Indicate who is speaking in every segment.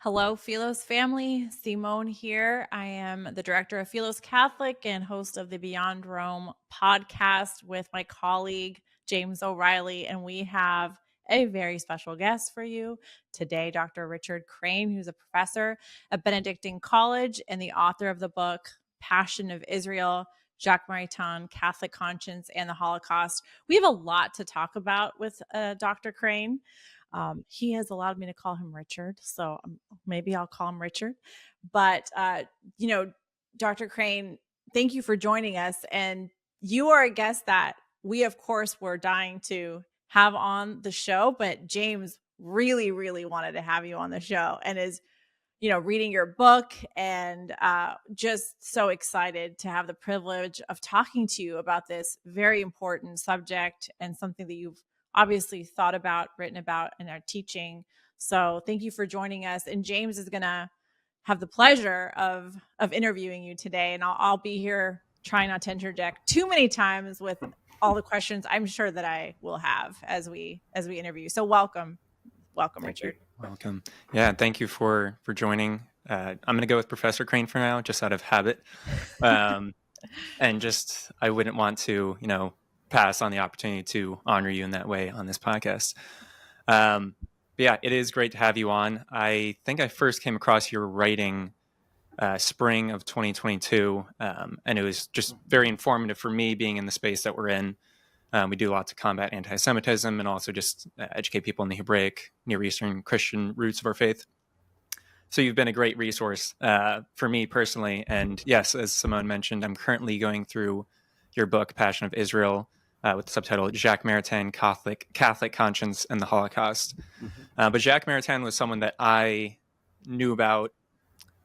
Speaker 1: Hello, Philos family. Simone here. I am the director of Philos Catholic and host of the Beyond Rome podcast with my colleague, James O'Reilly. And we have a very special guest for you today, Dr. Richard Crane, who's a professor at Benedictine College and the author of the book, Passion of Israel, Jacques Maritain, Catholic Conscience, and the Holocaust. We have a lot to talk about with Dr. Crane. He has allowed me to call him Richard, so maybe I'll call him Richard. But, Dr. Crane, thank you for joining us. And you are a guest that we, of course, were dying to have on the show, but James really, really wanted to have you on the show and is, reading your book and just so excited to have the privilege of talking to you about this very important subject and something that you've obviously thought about, written about, and are teaching. So thank you for joining us. And James is going to have the pleasure of interviewing you today. And I'll be here trying not to interject too many times with all the questions I'm sure that I will have as we interview. So welcome, Richard.
Speaker 2: Welcome. Yeah, thank you for joining. I'm going to go with Professor Crane for now, just out of habit. And just, I wouldn't want to, pass on the opportunity to honor you in that way on this podcast. But yeah, it is great to have you on. I think I first came across your writing spring of 2022, and it was just very informative for me being in the space that we're in. We do a lot to combat anti-Semitism and also just educate people in the Hebraic, Near Eastern Christian roots of our faith. So you've been a great resource for me personally. And yes, as Simone mentioned, I'm currently going through your book, Passion of Israel, with the subtitle Jacques Maritain, Catholic Conscience and the Holocaust. Mm-hmm. But Jacques Maritain was someone that I knew about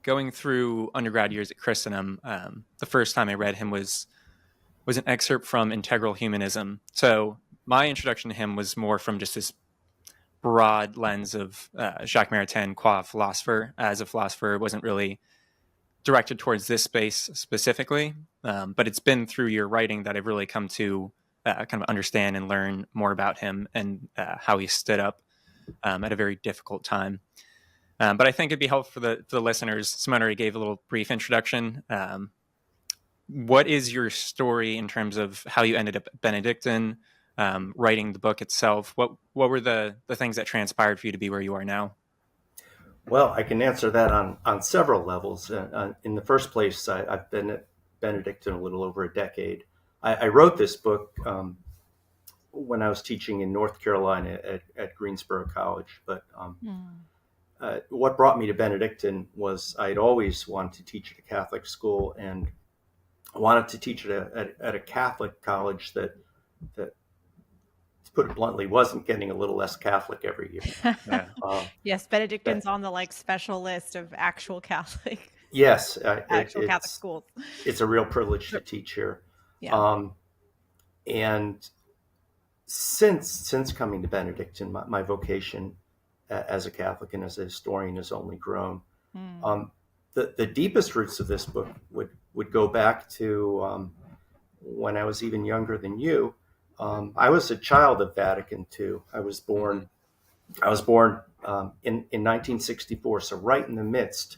Speaker 2: going through undergrad years at Christendom. The first time I read him was an excerpt from Integral Humanism. So my introduction to him was more from just this broad lens of Jacques Maritain qua philosopher. As a philosopher, wasn't really directed towards this space specifically, but it's been through your writing that I've really come to kind of understand and learn more about him and how he stood up at a very difficult time. But I think it'd be helpful for the listeners. Simone already gave a little brief introduction. What is your story in terms of how you ended up at Benedictine, writing the book itself? What were the things that transpired for you to be where you are now?
Speaker 3: Well, I can answer that on several levels. In the first place, I've been at Benedictine a little over a decade. I wrote this book when I was teaching in North Carolina at Greensboro College. But what brought me to Benedictine was I'd always wanted to teach at a Catholic school and wanted to teach at a Catholic college that, to put it bluntly, wasn't getting a little less Catholic every year.
Speaker 1: Yes, Benedictine's on the special list of actual Catholic.
Speaker 3: Yes,
Speaker 1: Catholic schools.
Speaker 3: It's a real privilege to teach here.
Speaker 1: Yeah.
Speaker 3: And since coming to Benedictine, my vocation as a Catholic and as a historian has only grown. The deepest roots of this book would go back to when I was even younger than you. I was a child of Vatican II. I was born in 1964, so right in the midst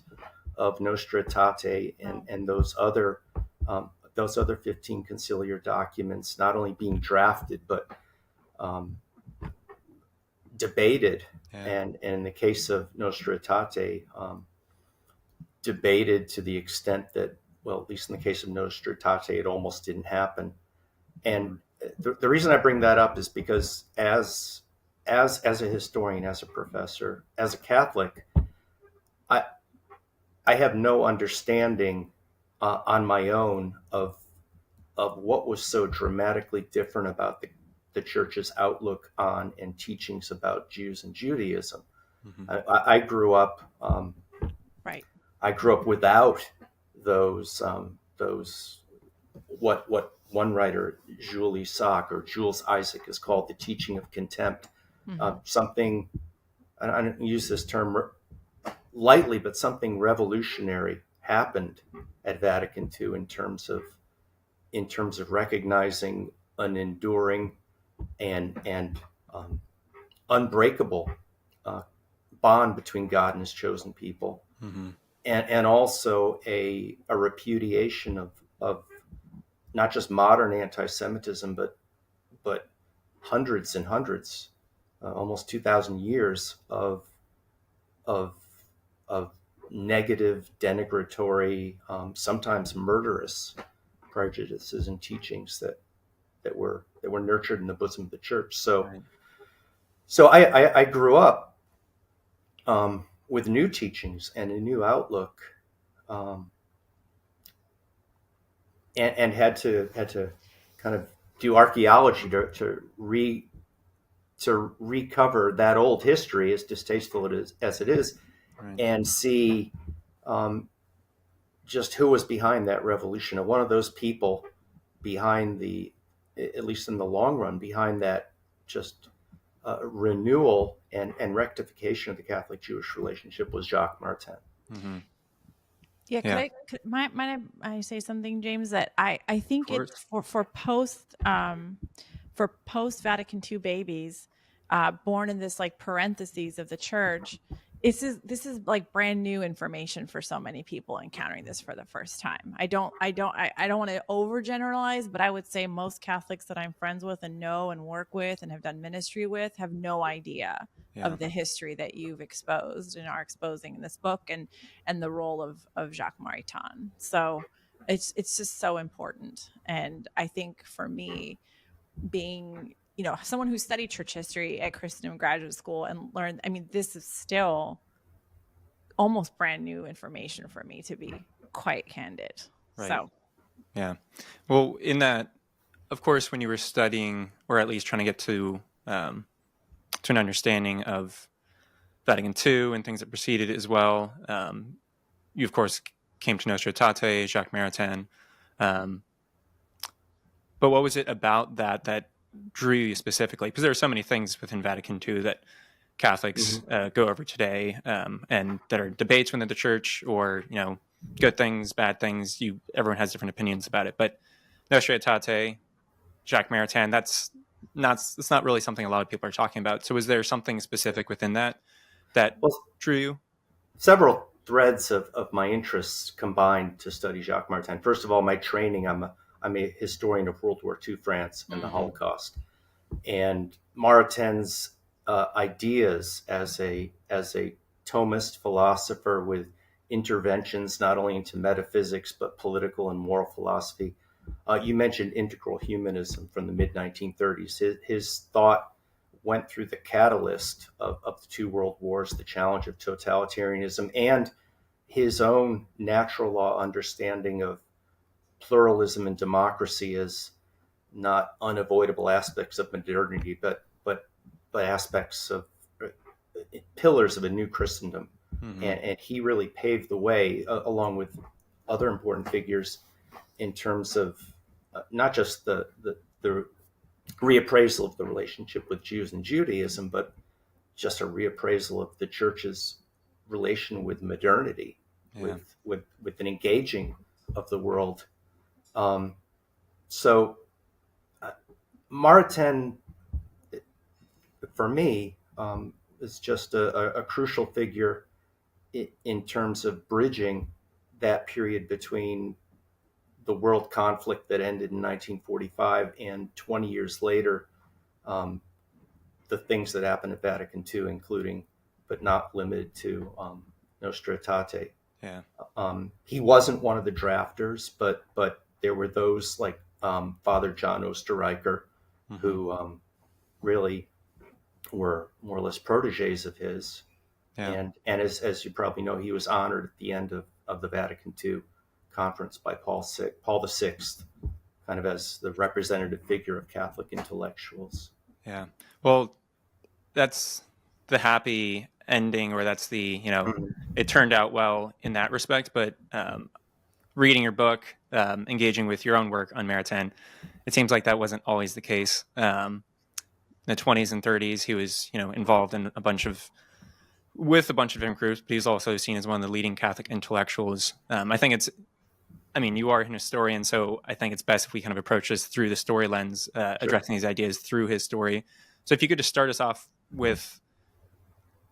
Speaker 3: of Nostra, Aetate, and those other 15 conciliar documents, not only being drafted but debated, and in the case of Nostra Aetate, debated to the extent that, well, at least in the case of Nostra Aetate, it almost didn't happen. And the reason I bring that up is because as a historian, as a professor, as a Catholic, I have no understanding on my own of what was so dramatically different about the church's outlook on and teachings about Jews and Judaism. Mm-hmm. I grew up
Speaker 1: right.
Speaker 3: I grew up without those what one writer, Jules Isaac, has called the teaching of contempt. Mm-hmm. Something, I don't use this term lightly, but something revolutionary happened at Vatican II in terms of recognizing an enduring and unbreakable bond between God and his chosen people, and also a repudiation of not just modern anti-Semitism, but hundreds and hundreds, almost 2,000 years of negative, denigratory, sometimes murderous prejudices and teachings that were nurtured in the bosom of the church. So I grew up with new teachings and a new outlook, and had to kind of do archaeology to recover that old history, as distasteful as it is, and see just who was behind that revolution. And one of those people behind at least in the long run, behind that just renewal and rectification of the Catholic-Jewish relationship was Jacques Maritain.
Speaker 1: Mm-hmm. Yeah, might I say something, James? That I think it's for post Vatican II babies born in this like parentheses of the church. This is like brand new information for so many people encountering this for the first time. I don't want to overgeneralize, but I would say most Catholics that I'm friends with and know and work with and have done ministry with have no idea of the history that you've exposed and are exposing in this book, and the role of Jacques Maritain. So it's just so important. And I think for me, being someone who studied church history at Christendom Graduate School and learned, I mean, this is still almost brand new information for me, to be quite candid.
Speaker 2: Right.
Speaker 1: So
Speaker 2: yeah, well, in that, of course, when you were studying, or at least trying to get to an understanding of Vatican II and things that preceded it as well, you of course came to Nostra Aetate, Jacques Maritain. But what was it about that drew you specifically? Because there are so many things within Vatican II that Catholics go over today, and that are debates within the church, or good things, bad things. Everyone has different opinions about it. But Nostra Aetate, Jacques Maritain, it's not really something a lot of people are talking about. So was there something specific within that drew you?
Speaker 3: Several threads of my interests combined to study Jacques Maritain. First of all, my training, I'm a historian of World War II France and the Holocaust. And Maritain's ideas as a Thomist philosopher with interventions not only into metaphysics but political and moral philosophy. You mentioned integral humanism from the mid-1930s. His thought went through the catalyst of the two world wars, the challenge of totalitarianism, and his own natural law understanding of pluralism and democracy as not unavoidable aspects of modernity, but aspects of pillars of a new Christendom. And he really paved the way, along with other important figures, in terms of not just the reappraisal of the relationship with Jews and Judaism, but just a reappraisal of the church's relation with modernity, with an engaging of the world. So Maritain, for me, is just a crucial figure in terms of bridging that period between the world conflict that ended in 1945 and 20 years later, the things that happened at Vatican II, including, but not limited to, Nostra Aetate.
Speaker 2: Yeah.
Speaker 3: He wasn't one of the drafters, but there were those like Father John Osterreicher, who really were more or less proteges of his. Yeah. And as you probably know, he was honored at the end of the Vatican II conference by Paul VI, kind of as the representative figure of Catholic intellectuals.
Speaker 2: Yeah. Well, that's the happy ending, or that's the, it turned out well in that respect. But reading your book, engaging with your own work on Maritain, it seems like that wasn't always the case. In the 20s and 30s, he was, involved in a bunch of different groups, but he's also seen as one of the leading Catholic intellectuals. You are an historian, so I think it's best if we kind of approach this through the story lens, addressing these ideas through his story. So if you could just start us off with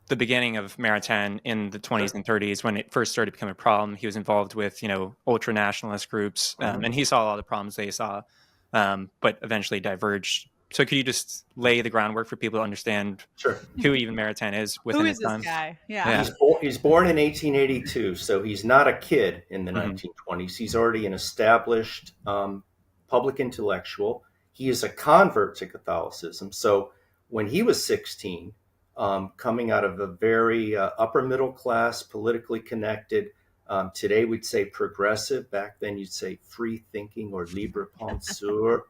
Speaker 2: the beginning of Maritain in the 20s and 30s, when it first started to become a problem, he was involved with, ultra-nationalist groups, and he saw a lot of the problems they saw, but eventually diverged. So could you just lay the groundwork for people to understand who even Maritain is within his time?
Speaker 1: Guy? Yeah.
Speaker 3: He's born in 1882, so he's not a kid in the 1920s. He's already an established public intellectual. He is a convert to Catholicism. So when he was 16, coming out of a very upper middle class, politically connected, today we'd say progressive. Back then you'd say free thinking or libre penseur.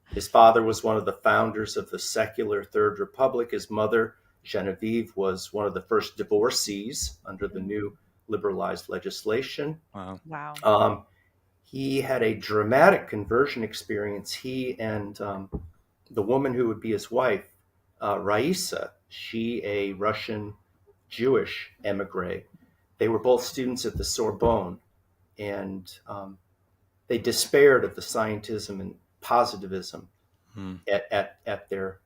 Speaker 3: His father was one of the founders of the secular Third Republic. His mother, Genevieve, was one of the first divorcees under the new liberalized legislation.
Speaker 2: Wow.
Speaker 3: He had a dramatic conversion experience. He and the woman who would be his wife, Raissa, she a Russian Jewish emigre. They were both students at the Sorbonne, and they despaired of the scientism and positivism at their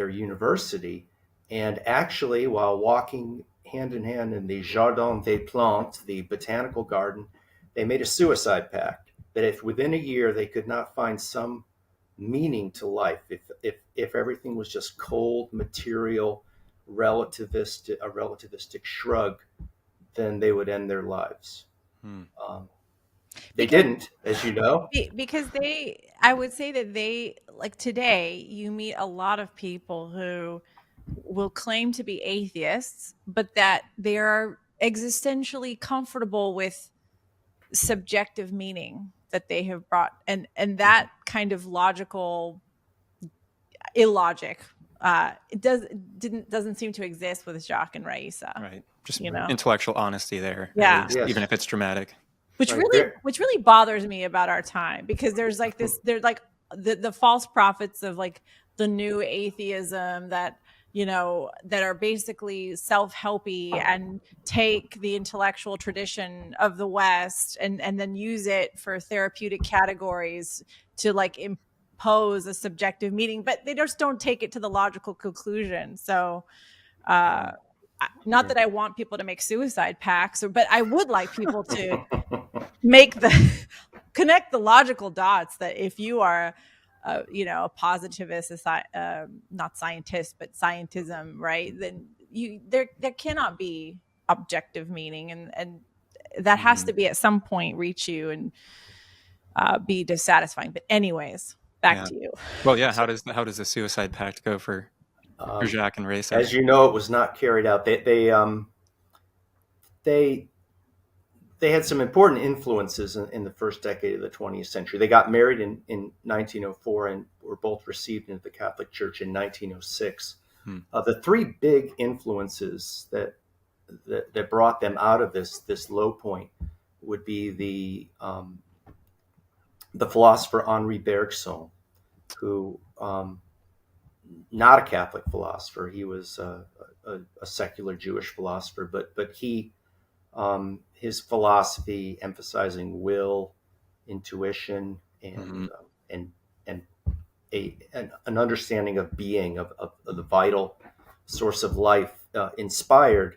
Speaker 3: university. And actually, while walking hand in hand in the Jardin des Plantes, the botanical garden, they made a suicide pact that if within a year they could not find some meaning to life, if everything was just cold, material, a relativistic shrug, then they would end their lives. They didn't, as you know.
Speaker 1: Because I would say that they, like today, you meet a lot of people who will claim to be atheists, but that they are existentially comfortable with subjective meaning that they have brought, and that kind of logical illogic it doesn't seem to exist with Jacques and Raissa.
Speaker 2: Right. Just intellectual honesty there.
Speaker 1: Yeah.
Speaker 2: Least, even if it's dramatic.
Speaker 1: Which really bothers me about our time, because there's like this, there's like the false prophets of like the new atheism that, that are basically self-helpy and take the intellectual tradition of the West and then use it for therapeutic categories to like impose a subjective meaning, but they just don't take it to the logical conclusion. So, not that I want people to make suicide pacts, but I would like people to connect the logical dots that if you are a positivist, not scientist, but scientism, right? Then there cannot be objective meaning, and that has to be at some point reach you and be dissatisfying. But anyways, back to you.
Speaker 2: Well, yeah. How does the suicide pact go for Jacques and Raissa?
Speaker 3: As you know, it was not carried out. They had some important influences in the first decade of the 20th century. They got married in 1904 and were both received into the Catholic Church in 1906. The three big influences that brought them out of this low point would be the philosopher Henri Bergson, who not a Catholic philosopher. He was a secular Jewish philosopher, but he his philosophy emphasizing will, intuition, and an understanding of being, of the vital source of life, inspired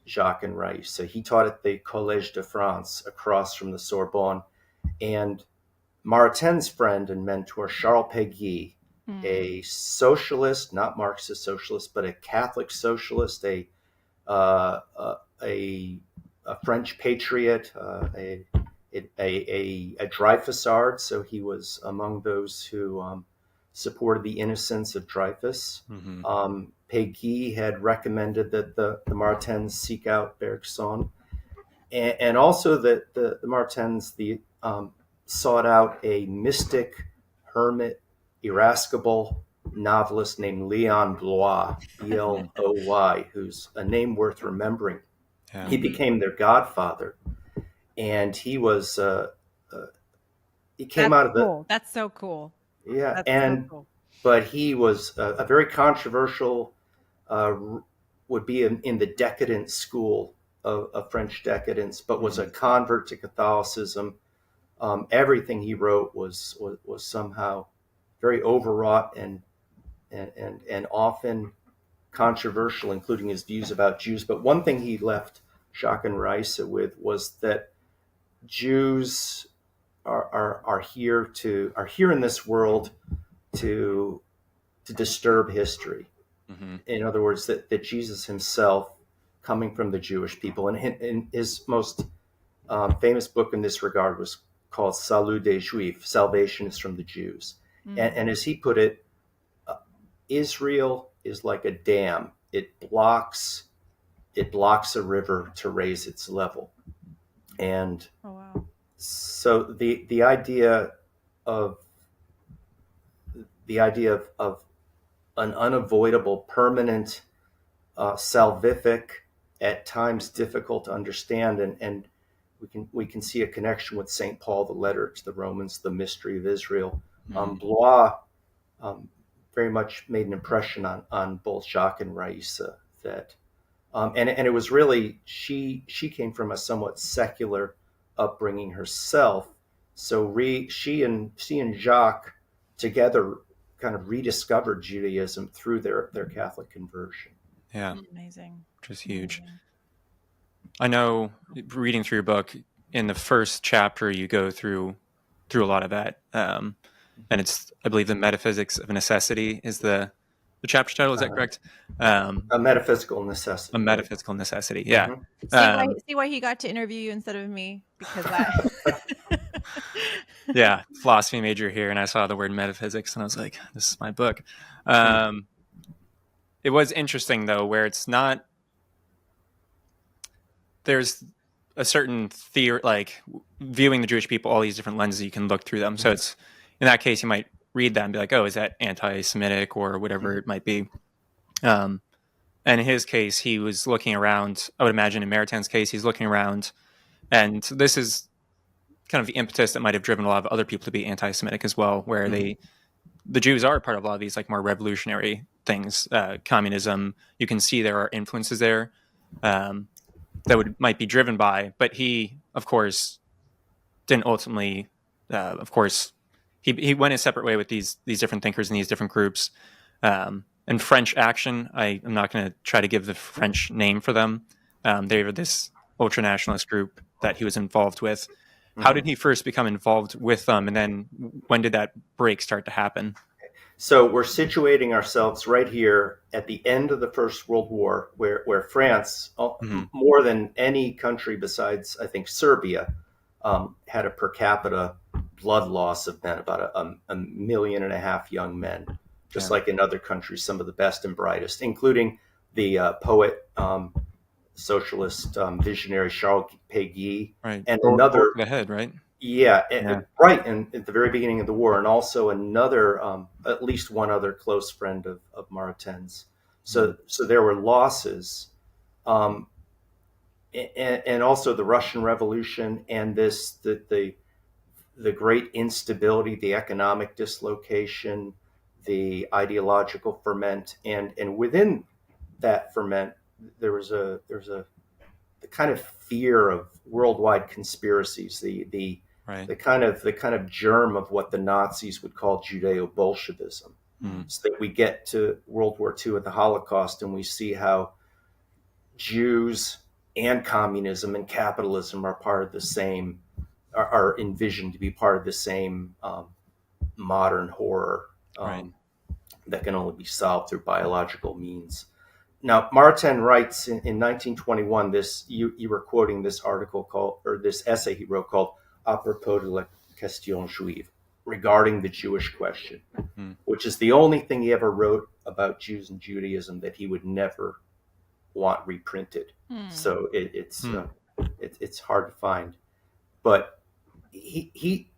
Speaker 3: Jacques and Raissa. He taught at the Collège de France across from the Sorbonne, and Maritain's friend and mentor Charles Péguy, a socialist, not Marxist socialist, but a Catholic socialist, a French patriot, a Dreyfusard. So he was among those who supported the innocence of Dreyfus. Péguy had recommended that the Maritains seek out Bergson, and also that the Maritains sought out a mystic, hermit, irascible novelist named Leon Bloy, Bloy, who's a name worth remembering. He became their godfather, and he was he came out of the.
Speaker 1: That's so cool.
Speaker 3: Yeah, but he was a very controversial. Would be in the decadent school of French decadence, but was a convert to Catholicism. Everything he wrote was somehow very overwrought and often controversial, including his views about Jews. But one thing he left Jacques and Raissa with was that Jews are here in this world to disturb history.
Speaker 2: Mm-hmm.
Speaker 3: In other words, that Jesus himself, coming from the Jewish people, and in his most famous book in this regard was called Salut des Juifs, Salvation is from the Jews. And as he put it, Israel is like a dam. It blocks a river to raise its level. And so the idea of an unavoidable, permanent, salvific, at times difficult to understand, and we can see a connection with St. Paul, the letter to the Romans, the mystery of Israel. Blois very much made an impression on both Jacques and Raissa. That and it was really she came from a somewhat secular upbringing herself, so she and Jacques together kind of rediscovered Judaism through their Catholic conversion.
Speaker 2: Yeah,
Speaker 1: amazing,
Speaker 2: which is huge. I know, reading through your book, in the first chapter you go through a lot of that, and it's, I believe, the metaphysics of necessity is the chapter title. Is that correct?
Speaker 3: A metaphysical necessity.
Speaker 2: A metaphysical necessity. Yeah.
Speaker 1: See why he got to interview you instead of me, because that.
Speaker 2: Yeah, philosophy major here, and I saw the word metaphysics, and I was like, "This is my book." It was interesting though, where it's not. There's a certain theory, like viewing the Jewish people, all these different lenses you can look through them. So it's, in that case, you might read that and be like, "Oh, is that anti-Semitic or whatever it might be?" And in his case, he was looking around. I would imagine in Maritan's case, he's looking around, and this is kind of the impetus that might have driven a lot of other people to be anti-Semitic as well, where the Jews are part of a lot of these like more revolutionary things, communism. You can see there are influences there that might be driven by, but he, of course, didn't ultimately. Of course, he went a separate way with these different thinkers and these different groups. And French Action, I am not going to try to give the French name for them. They were this ultra-nationalist group that he was involved with. How did he first become involved with them, and then when did that break start to happen?
Speaker 3: So we're situating ourselves right here at the end of the First World War, where France, more than any country besides, I think, Serbia, had a per capita blood loss of men, about a 1.5 million young men, just like in other countries, some of the best and brightest, including the poet, socialist visionary Charles Péguy,
Speaker 2: right,
Speaker 3: and another
Speaker 2: the head, right?
Speaker 3: Right, and at the very beginning of the war, and also another, at least one other close friend of Maritan's. So there were losses, and also the Russian Revolution, and the great instability, the economic dislocation, the ideological ferment, and within that ferment, there was the kind of fear of worldwide conspiracies, the kind of germ of what the Nazis would call Judeo-Bolshevism. So that we get to World War II at the Holocaust, and we see how Jews and communism and capitalism are part of the same, are envisioned to be part of the same modern horror that can only be solved through biological means. Now, Maritain writes in 1921, you were quoting this article this essay he wrote called "À propos de la question juive," regarding the Jewish question, which is the only thing he ever wrote about Jews and Judaism that he would never want reprinted. So it's hard to find. But you've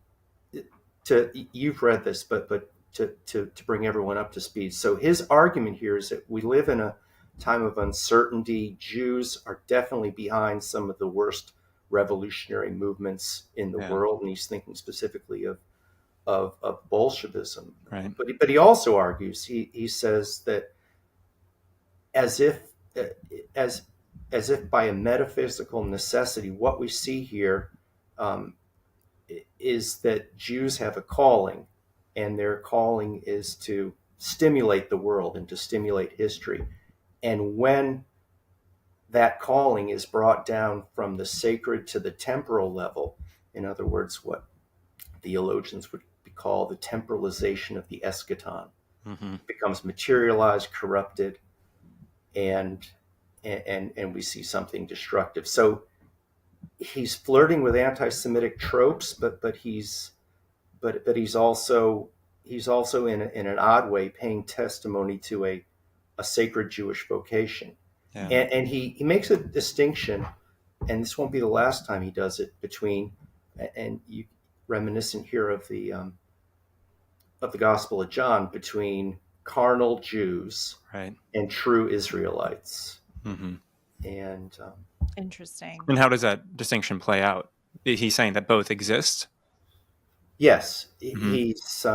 Speaker 3: read this, but to bring everyone up to speed. So his argument here is that we live in a time of uncertainty. Jews are definitely behind some of the worst revolutionary movements in the world, and he's thinking specifically of Bolshevism.
Speaker 2: Right.
Speaker 3: But he also argues, he says that as if by a metaphysical necessity, what we see here is that Jews have a calling, and their calling is to stimulate the world and to stimulate history. And when that calling is brought down from the sacred to the temporal level, in other words, what theologians would call the temporalization of the eschaton, becomes materialized, corrupted, and we see something destructive. So he's flirting with anti-Semitic tropes, but he's also in an odd way paying testimony to a sacred Jewish vocation. Yeah. And he makes a distinction, and this won't be the last time he does it, between, and you reminiscent here of the Gospel of John, between carnal Jews, right, and true Israelites. Mm-hmm. And
Speaker 1: interesting.
Speaker 2: And how does that distinction play out? Is he saying that both exist?
Speaker 3: Yes, mm-hmm. He's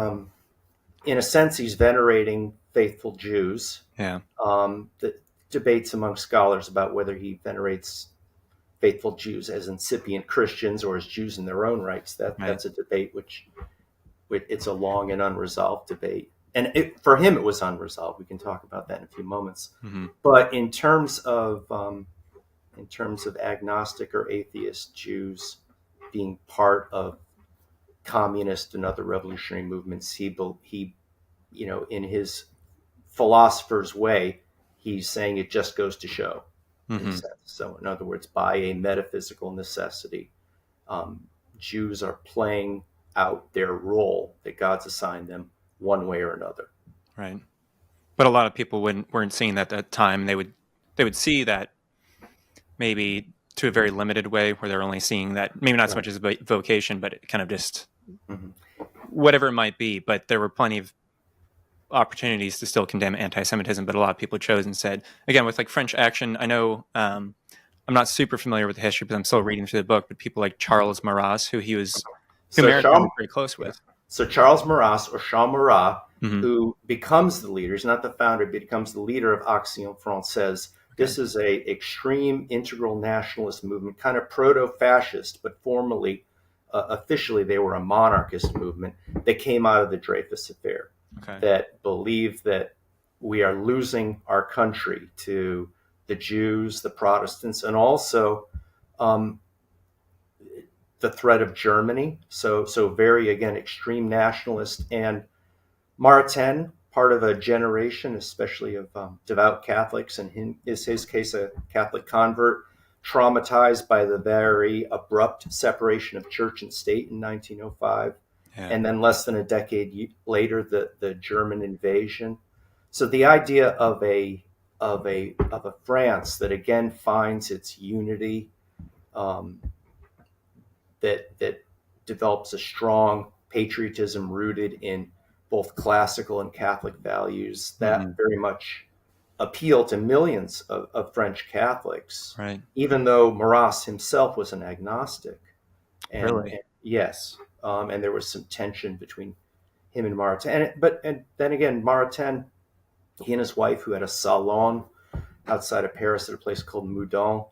Speaker 3: in a sense he's venerating faithful Jews. Yeah. The debates among scholars about whether he venerates faithful Jews as incipient Christians or as Jews in their own rights. That's a debate which it's a long and unresolved debate. And for him, it was unresolved. We can talk about that in a few moments. Mm-hmm. But in terms of agnostic or atheist Jews being part of communist and other revolutionary movements, he in his philosopher's way, he's saying it just goes to show. Mm-hmm. So, in other words, by a metaphysical necessity, Jews are playing out their role that God's assigned them one way or another.
Speaker 2: Right. But a lot of people weren't seeing that at that time. They would see that maybe to a very limited way, where they're only seeing that, maybe not so much as a vocation, but it kind of just whatever it might be. But there were plenty of opportunities to still condemn anti-Semitism, but a lot of people chose and said, again, with like French Action, I know I'm not super familiar with the history, but I'm still reading through the book, but people like Charles Maurras, who Maritan was very close with.
Speaker 3: So Charles Maurras, or Charles Maurras, who becomes the leader, he's not the founder, but becomes the leader of Action Française. This is a extreme integral nationalist movement, kind of proto-fascist, but formally, officially, they were a monarchist movement that came out of the Dreyfus Affair. Okay. That believe that we are losing our country to the Jews, the Protestants, and also the threat of Germany. So very, again, extreme nationalist. And Maritain, part of a generation, especially of devout Catholics, and in his case, a Catholic convert, traumatized by the very abrupt separation of church and state in 1905. Yeah. And then less than a decade later, the German invasion. So the idea of a France that again finds its unity, that develops a strong patriotism rooted in both classical and Catholic values, that very much appealed to millions of French Catholics. Right. Even though Maurras himself was an agnostic.
Speaker 2: Really?
Speaker 3: Yes. And there was some tension between him and Maritain. And then again, Maritain, he and his wife, who had a salon outside of Paris at a place called Moudon,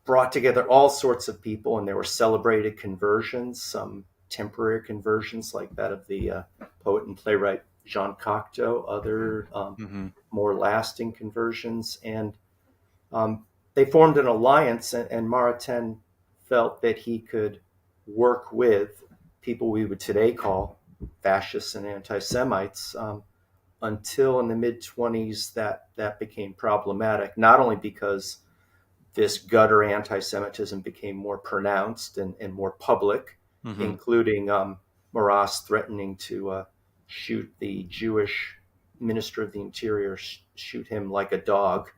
Speaker 3: brought together all sorts of people, and there were celebrated conversions, some temporary conversions like that of the poet and playwright Jean Cocteau, other more lasting conversions. And they formed an alliance, and Maritain felt that he could work with people we would today call fascists and anti-Semites, until in the mid-20s that became problematic, not only because this gutter anti-Semitism became more pronounced and more public, including Maurras threatening to shoot the Jewish minister of the Interior, shoot him like a dog,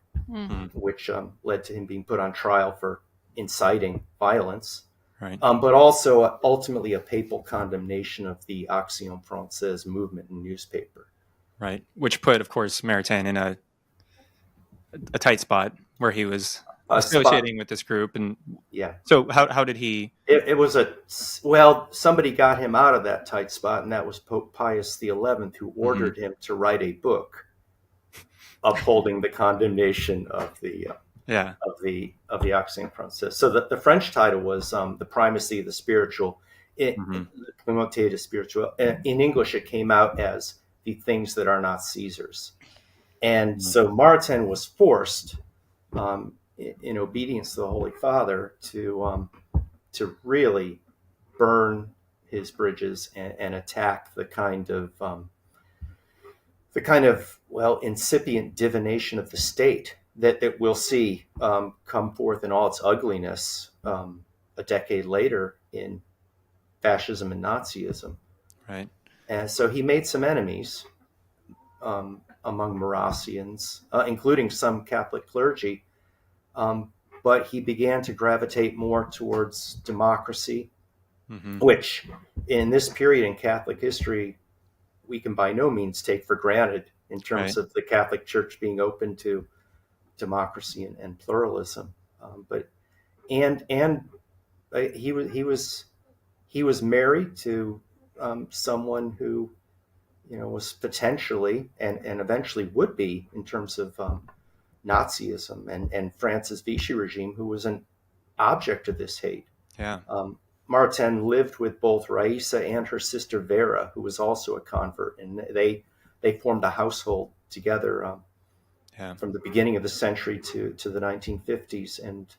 Speaker 3: which led to him being put on trial for inciting violence. Right. But also ultimately a papal condemnation of the Action Française movement and newspaper.
Speaker 2: Right, which put, of course, Maritain in a tight spot where he was associating with this group. And
Speaker 3: yeah.
Speaker 2: So how did he?
Speaker 3: It was somebody got him out of that tight spot, and that was Pope Pius XI, who ordered him to write a book upholding the condemnation of the Action Française. So the French title was The Primacy of the Spiritual. Primauté du Spirituel. In English, it came out as The Things That Are Not Caesar's. And so Maritain was forced, in obedience to the Holy Father, to really burn his bridges and attack the kind of incipient divination of the state that we'll see come forth in all its ugliness a decade later in fascism and Nazism.
Speaker 2: Right.
Speaker 3: And so he made some enemies among Marrausians, including some Catholic clergy, but he began to gravitate more towards democracy, which in this period in Catholic history, we can by no means take for granted in terms of the Catholic Church being open to democracy and pluralism. He was married to someone who, was potentially and eventually would be, in terms of Nazism and France's Vichy regime, who was an object of this hate.
Speaker 2: Yeah.
Speaker 3: Maritain lived with both Raissa and her sister Vera, who was also a convert, and they formed a household together from the beginning of the century to the 1950s. And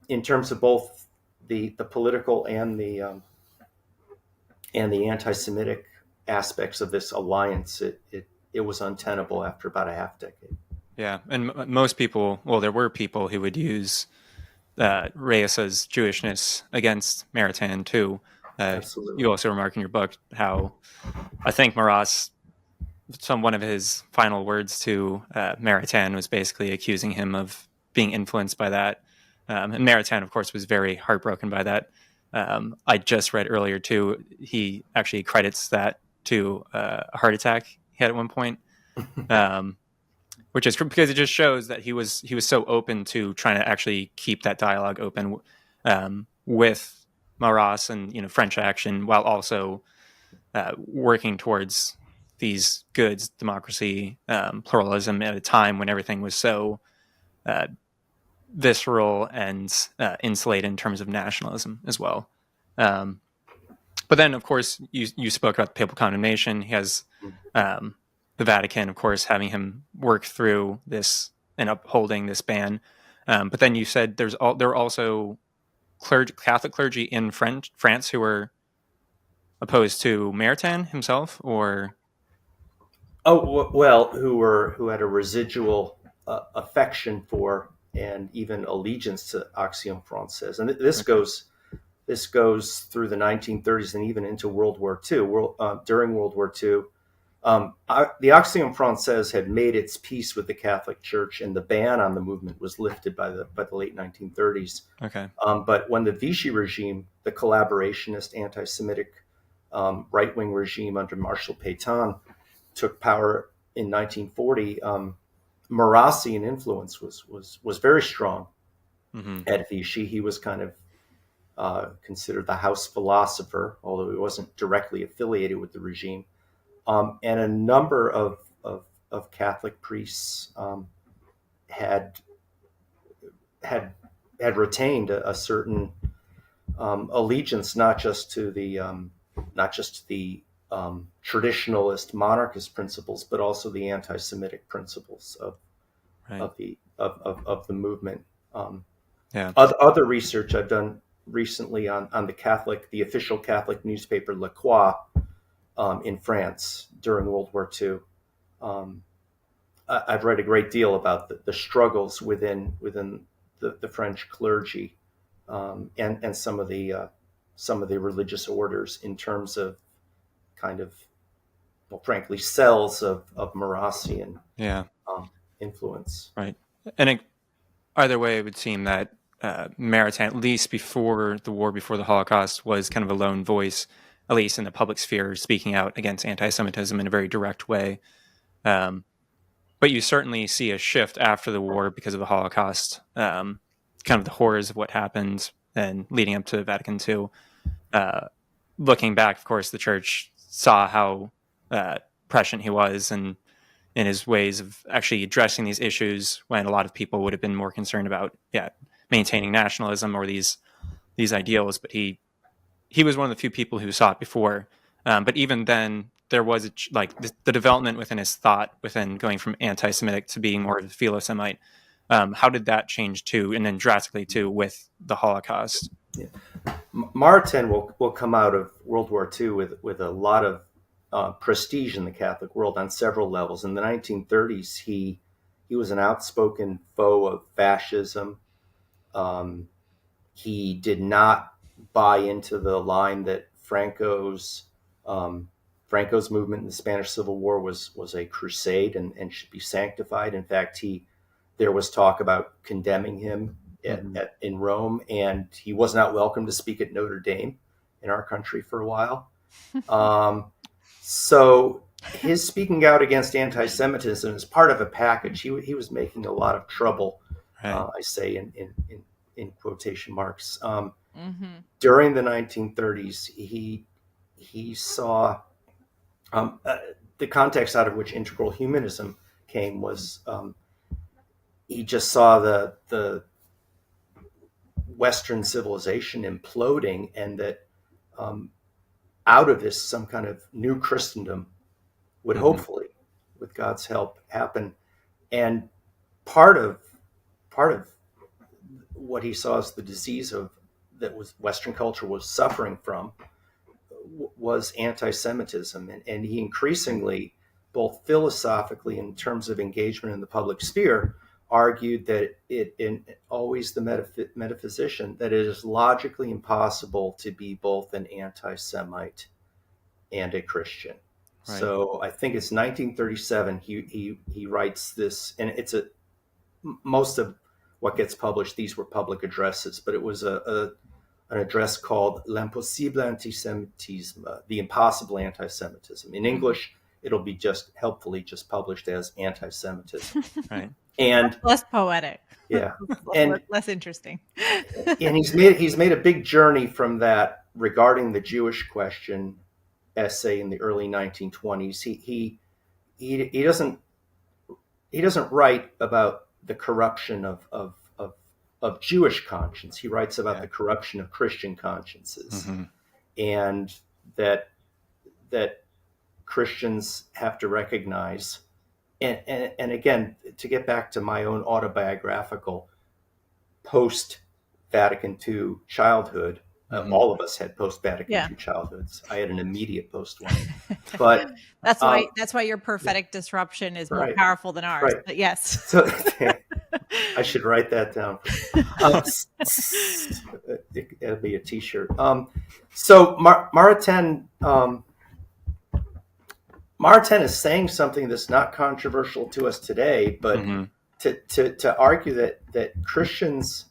Speaker 3: in terms of both the political and the anti-Semitic aspects of this alliance, it was untenable after about a half decade.
Speaker 2: Yeah, and most people, well, there were people who would use Raissa's Jewishness against Maritain too.
Speaker 3: Absolutely.
Speaker 2: You also remark in your book how I think Marraus, one of his final words to Maritain was basically accusing him of being influenced by that. And Maritain, of course, was very heartbroken by that. I just read earlier too, he actually credits that to a heart attack he had at one point. Which is because it just shows that he was so open to trying to actually keep that dialogue open with Marraus and French action, while also working towards these goods, democracy, pluralism, at a time when everything was so visceral and insulated in terms of nationalism as well. But then, of course, you spoke about the papal condemnation. He has the Vatican, of course, having him work through this and upholding this ban. But then you said there are also Catholic clergy in France who were opposed to Maritain himself, or
Speaker 3: who had a residual affection for and even allegiance to Action Française, and this goes through the 1930s and even into World War II. During World War II. The Action Française had made its peace with the Catholic Church, and the ban on the movement was lifted by the late 1930s.
Speaker 2: Okay.
Speaker 3: But when the Vichy regime, the collaborationist, anti-Semitic right-wing regime under Marshal Pétain, took power in 1940, Marrausian influence was very strong at Vichy. He was kind of considered the house philosopher, although he wasn't directly affiliated with the regime. And a number of Catholic priests had retained a certain allegiance, not just to the traditionalist monarchist principles, but also the anti-Semitic principles of the movement. Other research I've done recently on the official Catholic newspaper La Croix in France during World War II. I've read a great deal about the struggles within the French clergy and some of the religious orders in terms of kind of, frankly, cells of Marrausian influence.
Speaker 2: Right. And either way, it would seem that Maritain, at least before the war, before the Holocaust, was kind of a lone voice, at least in the public sphere, speaking out against anti-Semitism in a very direct way. But you certainly see a shift after the war because of the Holocaust, kind of the horrors of what happened and leading up to Vatican II. Looking back, of course, the church saw how prescient he was and in his ways of actually addressing these issues when a lot of people would have been more concerned about maintaining nationalism or these ideals. But he was one of the few people who saw it before. But even then, there was the development within his thought, within going from anti-Semitic to being more of a philo-Semite. How did that change too, and then drastically too, with the Holocaust?
Speaker 3: Yeah. Maritain will come out of World War II with a lot of prestige in the Catholic world on several levels. In the 1930s, he was an outspoken foe of fascism. He did not buy into the line that Franco's movement in the Spanish Civil War was a crusade and should be sanctified. In fact, there was talk about condemning him in Rome, and he was not welcome to speak at Notre Dame in our country for a while. So his speaking out against anti-Semitism is part of a package. He was making a lot of trouble,
Speaker 2: Right.
Speaker 3: I say in quotation marks. During the 1930s, he saw the context out of which integral humanism came was he just saw the Western civilization imploding, and that out of this some kind of new Christendom would hopefully, with God's help, happen. And part of what he saw as the disease that was Western culture was suffering from was anti-Semitism, and he increasingly, both philosophically and in terms of engagement in the public sphere, argued that always the metaphysician, that it is logically impossible to be both an anti-Semite and a Christian. Right. So I think it's 1937 he writes this, and it's most of what gets published, these were public addresses, but it was an address called L'impossible antisemitisme, the impossible anti-Semitism. In English, it'll be just helpfully just published as anti-Semitism.
Speaker 2: Right.
Speaker 3: And
Speaker 1: less poetic.
Speaker 3: Yeah. And
Speaker 1: less interesting.
Speaker 3: And he's made a big journey from that regarding the Jewish question essay in the early 1920s. He doesn't write about the corruption of Jewish conscience. He writes about the corruption of Christian consciences, and that Christians have to recognize. And again, to get back to my own autobiographical post-Vatican II childhood, all of us had post-Vatican II childhoods. I had an immediate post one, but
Speaker 1: that's why your prophetic disruption is more powerful than ours. Right. But yes,
Speaker 3: so, I should write that down. It'll be a T-shirt. So Maritain is saying something that's not controversial to us today, but to argue that Christians,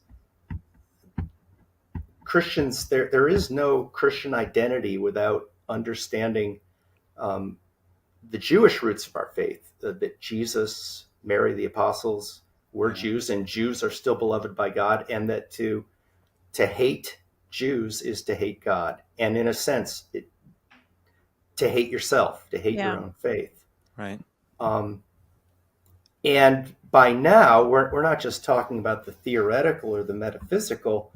Speaker 3: there is no Christian identity without understanding the Jewish roots of our faith, that Jesus, Mary, the apostles were Jews, and Jews are still beloved by God, and that to hate Jews is to hate God, and in a sense, to hate yourself, to hate your own faith.
Speaker 2: Right.
Speaker 3: And by now, we're not just talking about the theoretical or the metaphysical.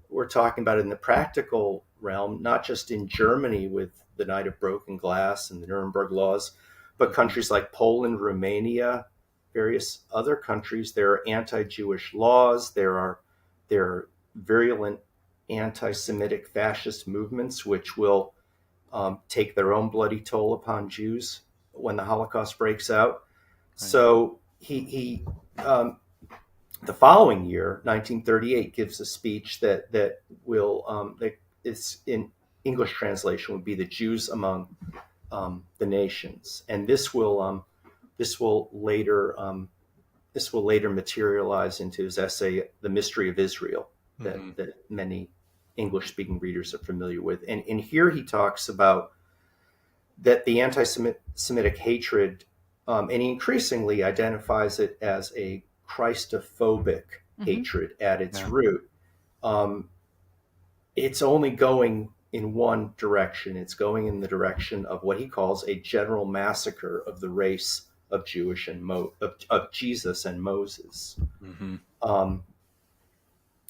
Speaker 3: We're talking about it in the practical realm, not just in Germany with the Night of Broken Glass and the Nuremberg laws, but countries like Poland, Romania, various other countries. There are anti-Jewish laws. There are virulent anti-Semitic fascist movements, which will take their own bloody toll upon Jews when the Holocaust breaks out. Right. So he the following year, 1938, gives a speech that will that is in English translation would be "The Jews Among the Nations," and this will later materialize into his essay "The Mystery of Israel," that many English-speaking readers are familiar with. And here he talks about that the anti-Semitic hatred, and he increasingly identifies it as a Christophobic hatred at its root. It's only going in one direction. It's going in the direction of what he calls a general massacre of the race of Jewish and of Jesus and Moses.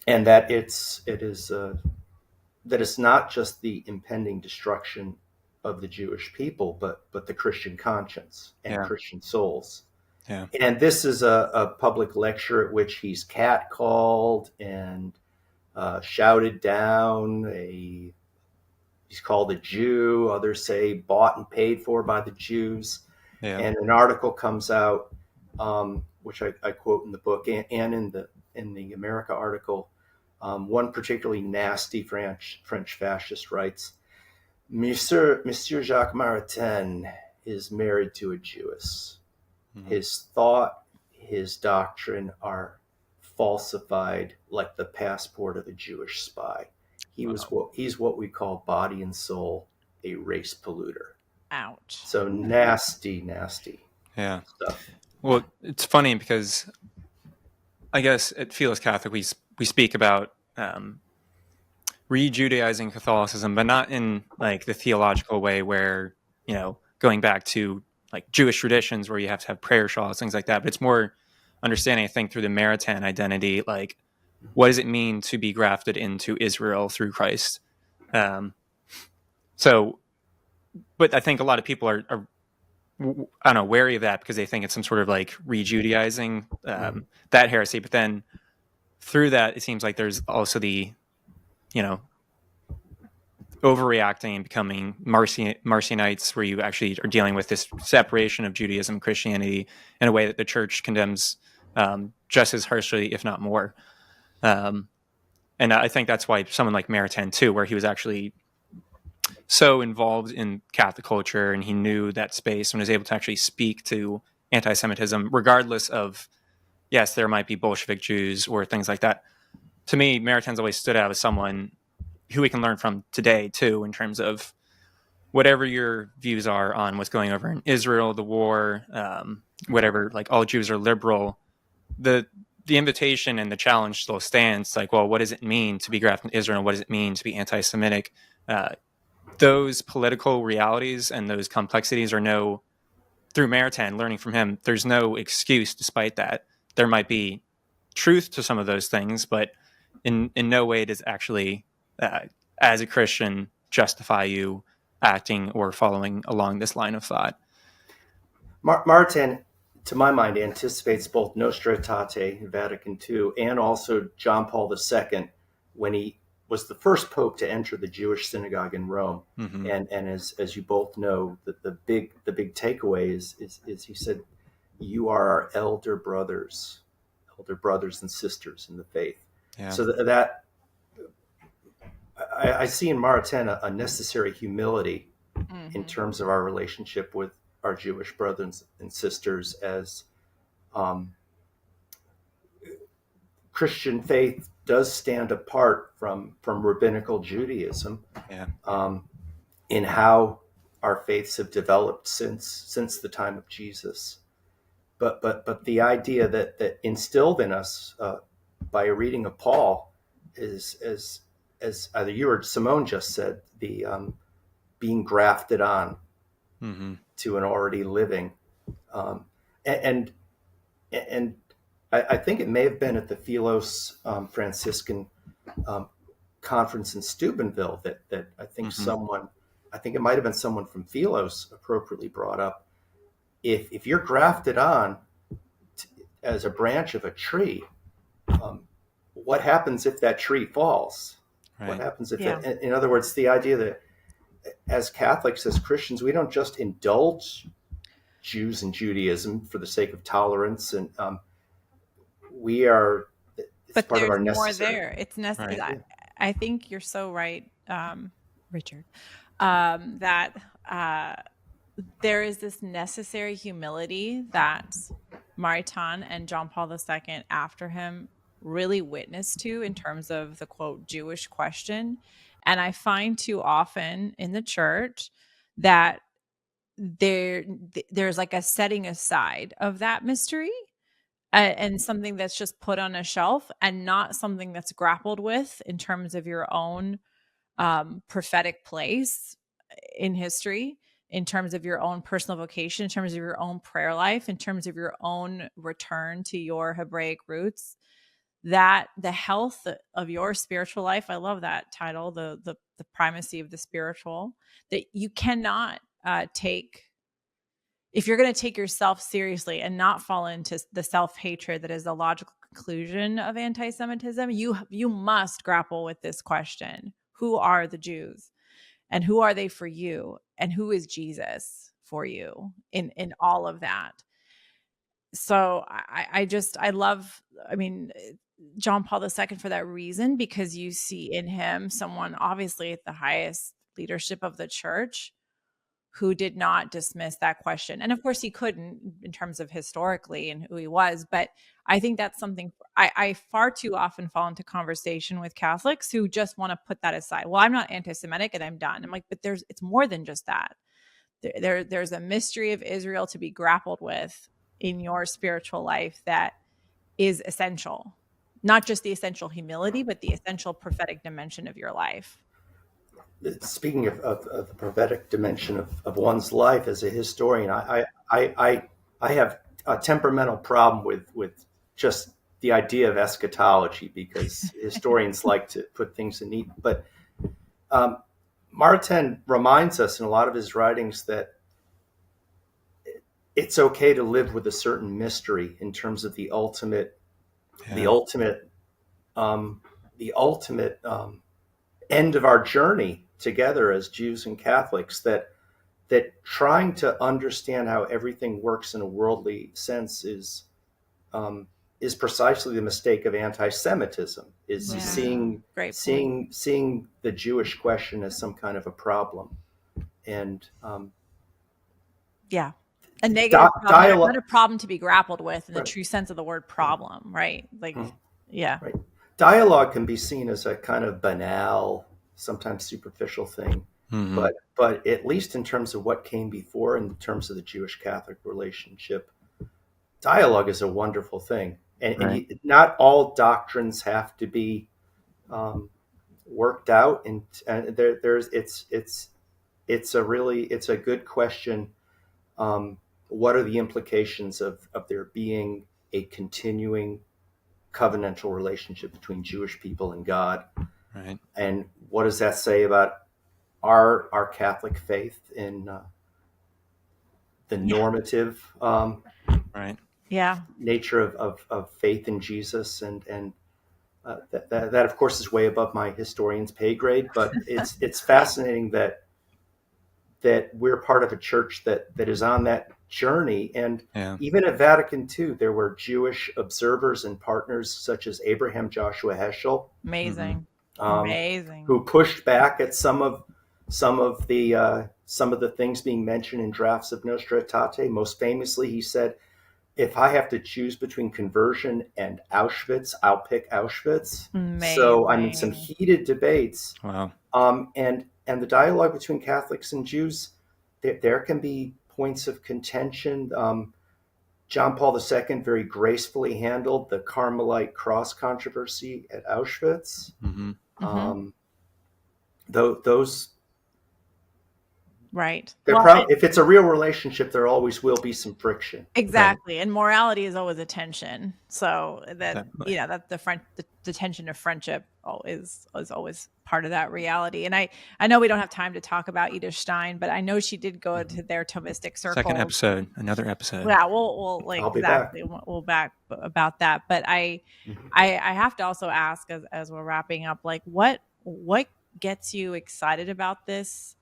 Speaker 3: And that it's not just the impending destruction of the Jewish people, but the Christian conscience and
Speaker 2: Yeah.
Speaker 3: Christian souls.
Speaker 2: Yeah.
Speaker 3: And this is a public lecture at which he's catcalled and shouted down. He's called a Jew. Others say bought and paid for by the Jews.
Speaker 2: Yeah.
Speaker 3: And an article comes out, which I quote in the book and in the America article. One particularly nasty French fascist writes, Monsieur Jacques Maritain is married to a Jewess.
Speaker 2: Mhm.
Speaker 3: His thought, his doctrine are falsified like the passport of a Jewish spy. He's what we call body and soul a race polluter.
Speaker 1: Ouch.
Speaker 3: So nasty
Speaker 2: Yeah.
Speaker 3: stuff.
Speaker 2: Well, it's funny because I guess at Philos Catholic we speak about re-Judaizing Catholicism, but not in like the theological way where, you know, going back to like Jewish traditions where you have to have prayer shawls, things like that. But it's more understanding, I think, through the Maritan identity, like what does it mean to be grafted into Israel through Christ? So, but I think a lot of people are I don't know, wary of that because they think it's some sort of like re-Judaizing that heresy. But then through that, it seems like there's also the, you know, overreacting and becoming Marcionites, where you actually are dealing with this separation of Judaism and Christianity in a way that the church condemns just as harshly, if not more. And I think that's why someone like Maritain too, where he was actually so involved in Catholic culture and he knew that space and was able to actually speak to anti-Semitism, regardless of, yes, there might be Bolshevik Jews or things like that. To me, Maritain's always stood out as someone who we can learn from today too, in terms of whatever your views are on what's going over in Israel, the war, whatever, like all Jews are liberal. The invitation and the challenge still stands. Like, well, what does it mean to be grafted in Israel? What does it mean to be anti-Semitic? Those political realities and those complexities are through Maritain, learning from him, there's no excuse despite that. There might be truth to some of those things, but in no way does actually, as a Christian, justify you acting or following along this line of thought.
Speaker 3: Maritain, to my mind, anticipates both Nostra Aetate in Vatican II and also John Paul II when he was the first pope to enter the Jewish synagogue in Rome. Mm-hmm. And as you both know, the big takeaway is he said, "You are our elder brothers and sisters in the faith." Yeah. So that I see in Maritain a necessary humility in terms of our relationship with our Jewish brothers and sisters, as Christian faith does stand apart from rabbinical Judaism, in how our faiths have developed since the time of Jesus. But the idea that instilled in us by a reading of Paul is, as either you or Simone just said, the being grafted on to an already living, and I think it may have been at the Philos Franciscan conference in Steubenville that I think I think it might have been someone from Philos appropriately brought up, if you're grafted on as a branch of a tree, what happens if that tree falls? Right. What happens if in other words, the idea that as Catholics, as Christians, we don't just indulge Jews and Judaism for the sake of tolerance, and we are.
Speaker 1: But part there's of our more there. It's necessary. Right. I think you're so right, Richard. That there is this necessary humility that Maritain and John Paul II after him really witnessed to in terms of the quote Jewish question. And I find too often in the church that there's like a setting aside of that mystery and something that's just put on a shelf and not something that's grappled with in terms of your own prophetic place in history, in terms of your own personal vocation, in terms of your own prayer life, in terms of your own return to your Hebraic roots. that the health of your spiritual life, I love that title, the primacy of the spiritual, that you cannot take, if you're going to take yourself seriously and not fall into the self-hatred that is the logical conclusion of anti-Semitism, you must grapple with this question: who are the Jews, and who are they for you, and who is Jesus for you in all of that? So I love, I mean, John Paul II for that reason, because you see in him someone obviously at the highest leadership of the church who did not dismiss that question. And of course he couldn't in terms of historically and who he was, but I think that's something I far too often fall into conversation with Catholics who just want to put that aside. Well, I'm not anti-Semitic and I'm done. I'm like, but it's more than just that. There's a mystery of Israel to be grappled with in your spiritual life that is essential, not just the essential humility, but the essential prophetic dimension of your life.
Speaker 3: Speaking of the prophetic dimension of one's life as a historian, I have a temperamental problem with just the idea of eschatology, because historians like to put things in neat. But Maritain reminds us in a lot of his writings that it's okay to live with a certain mystery in terms of the ultimate end of our journey together as Jews and Catholics, that trying to understand how everything works in a worldly sense is precisely the mistake of anti-Semitism, seeing the Jewish question as some kind of a problem. And
Speaker 1: a negative problem, not a problem to be grappled with in the true sense of the word problem, right? Like, right.
Speaker 3: Dialogue can be seen as a kind of banal, sometimes superficial thing, but at least in terms of what came before, in terms of the Jewish-Catholic relationship, dialogue is a wonderful thing, and not all doctrines have to be worked out. And it's a good question. What are the implications of there being a continuing covenantal relationship between Jewish people and God?
Speaker 2: Right.
Speaker 3: And what does that say about our Catholic faith in the normative nature of faith in Jesus? And that of course is way above my historian's pay grade, but it's fascinating that we're part of a church that is on that journey. And even at Vatican II, there were Jewish observers and partners such as Abraham Joshua Heschel.
Speaker 1: Amazing.
Speaker 3: Who pushed back at some of the things being mentioned in drafts of Nostra Aetate. Most famously, he said, if I have to choose between conversion and Auschwitz, I'll pick Auschwitz.
Speaker 1: Amazing.
Speaker 3: So I mean, some heated debates.
Speaker 2: Wow.
Speaker 3: And the dialogue between Catholics and Jews, there can be points of contention. John Paul II very gracefully handled the Carmelite cross controversy at Auschwitz. Those,
Speaker 1: right.
Speaker 3: If it's a real relationship, there always will be some friction.
Speaker 1: Exactly. Right. And morality is always a tension. So that, that the tension of friendship is always part of that reality. And I know we don't have time to talk about Edith Stein, but I know she did go to their Thomistic circle.
Speaker 2: Another episode.
Speaker 1: Yeah, we'll we'll back about that. But I have to also ask as we're wrapping up, like what gets you excited about this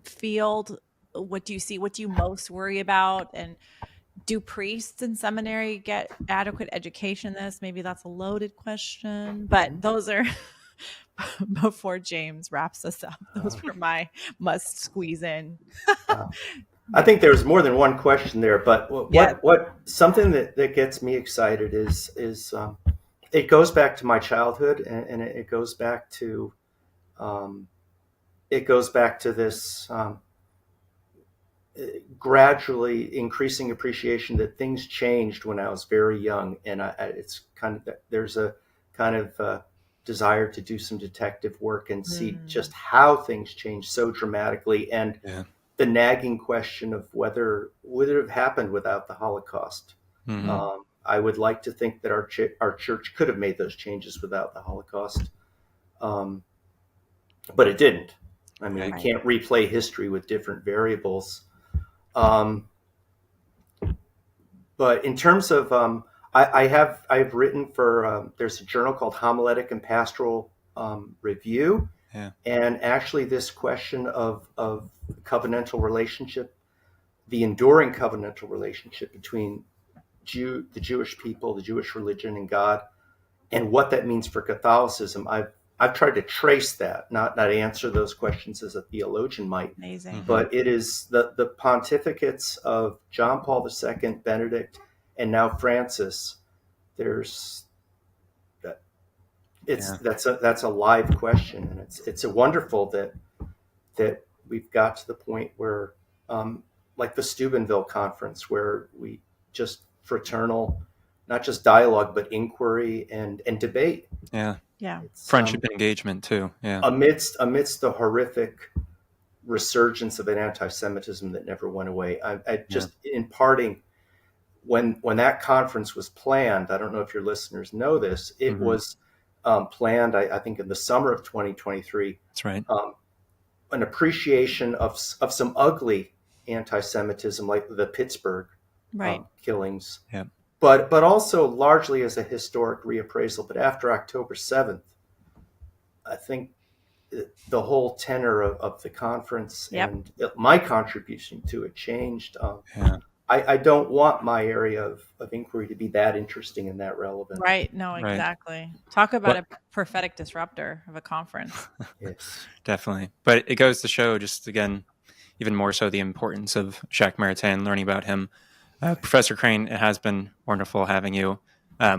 Speaker 1: field? What do you see? What do you most worry about? And do priests in seminary get adequate education in this? Maybe that's a loaded question, but those are before James wraps us up. Those were my must squeeze in.
Speaker 3: I think there's more than one question there, but what something that gets me excited is it goes back to my childhood, and it goes back to this gradually increasing appreciation that things changed when I was very young, and it's kind of there's a kind of desire to do some detective work and see just how things changed so dramatically, and the nagging question of whether would it have happened without the Holocaust. I would like to think that our church could have made those changes without the Holocaust, but it didn't. I mean, we can't replay history with different variables. But in terms of, I've written for, there's a journal called Homiletic and Pastoral Review.
Speaker 2: Yeah.
Speaker 3: And actually this question of covenantal relationship, the enduring covenantal relationship between the Jewish people, the Jewish religion, and God, and what that means for Catholicism, I've tried to trace that, not answer those questions as a theologian might.
Speaker 1: Amazing.
Speaker 3: But it is the pontificates of John Paul II, Benedict, and now Francis. That's a live question, and it's a wonderful that we've got to the point where, like the Steubenville Conference, where we just fraternal, not just dialogue, but inquiry and debate.
Speaker 2: Yeah.
Speaker 1: Yeah.
Speaker 2: Friendship and engagement too. Yeah.
Speaker 3: Amidst the horrific resurgence of an anti-Semitism that never went away. I just, in parting, when that conference was planned, I don't know if your listeners know this, it was planned, I think, in the summer of 2023.
Speaker 2: That's right.
Speaker 3: An appreciation of some ugly anti-Semitism, like the Pittsburgh killings.
Speaker 2: Yeah.
Speaker 3: But also largely as a historic reappraisal. But after October 7th, I think the whole tenor of the conference and my contribution to it changed. I don't want my area of inquiry to be that interesting and that relevant.
Speaker 1: Right. No, exactly. Talk about a prophetic disruptor of a conference.
Speaker 3: Yes,
Speaker 2: definitely. But it goes to show, just again, even more so, the importance of Jacques Maritain, learning about him. Professor Crane, it has been wonderful having you.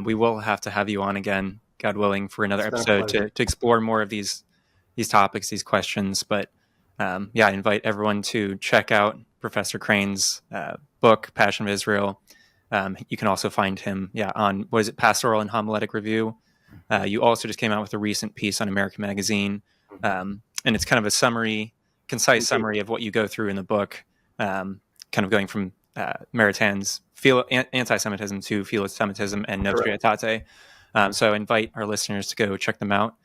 Speaker 2: We will have to have you on again, God willing, for another episode to explore more of these topics, these questions. But I invite everyone to check out Professor Crane's book, Passion of Israel. You can also find him on, Pastoral and Homiletic Review. You also just came out with a recent piece on American Magazine. And it's kind of a concise summary of what you go through in the book, kind of going from Maritain's anti-Semitism to philosophism and Nostra, Aetate. So I invite our listeners to go check them out.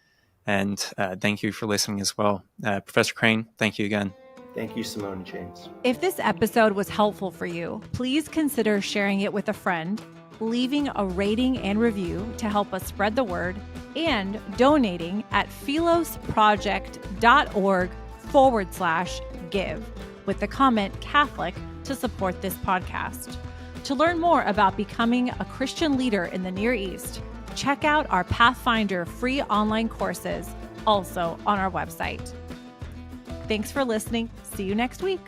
Speaker 2: And thank you for listening as well. Professor Crane, thank you again.
Speaker 3: Thank you, Simone and James.
Speaker 1: If this episode was helpful for you, please consider sharing it with a friend, leaving a rating and review to help us spread the word, and donating at philosproject.org/give with the comment Catholic to support this podcast. To learn more about becoming a Christian leader in the Near East, check out our Pathfinder free online courses, also on our website. Thanks for listening. See you next week.